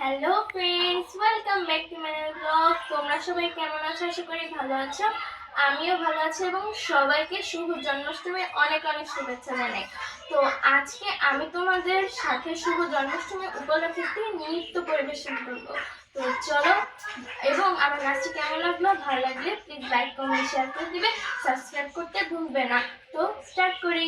Hello friends, welcome back to my blog. তোমরা সবাই কেমন আছো? আশা করি ভালো আছো। আমিও ভালো আছি এবং সবাইকে শুভ জন্মাষ্টমী অনেক অনেক শুভেচ্ছা জানাই। তো আজকে আমি তোমাদের সাথে শুভ জন্মাষ্টমী উপলক্ষে একটি নৃত্য পরিবেশন করব। তো চলো, এবং আমার নাচটি কেমন লাগলো, ভালো লাগলে প্লিজ লাইক কমেন্ট শেয়ার করে দিবে, সাবস্ক্রাইব করতে ভুলবে না। তো স্টার্ট করি।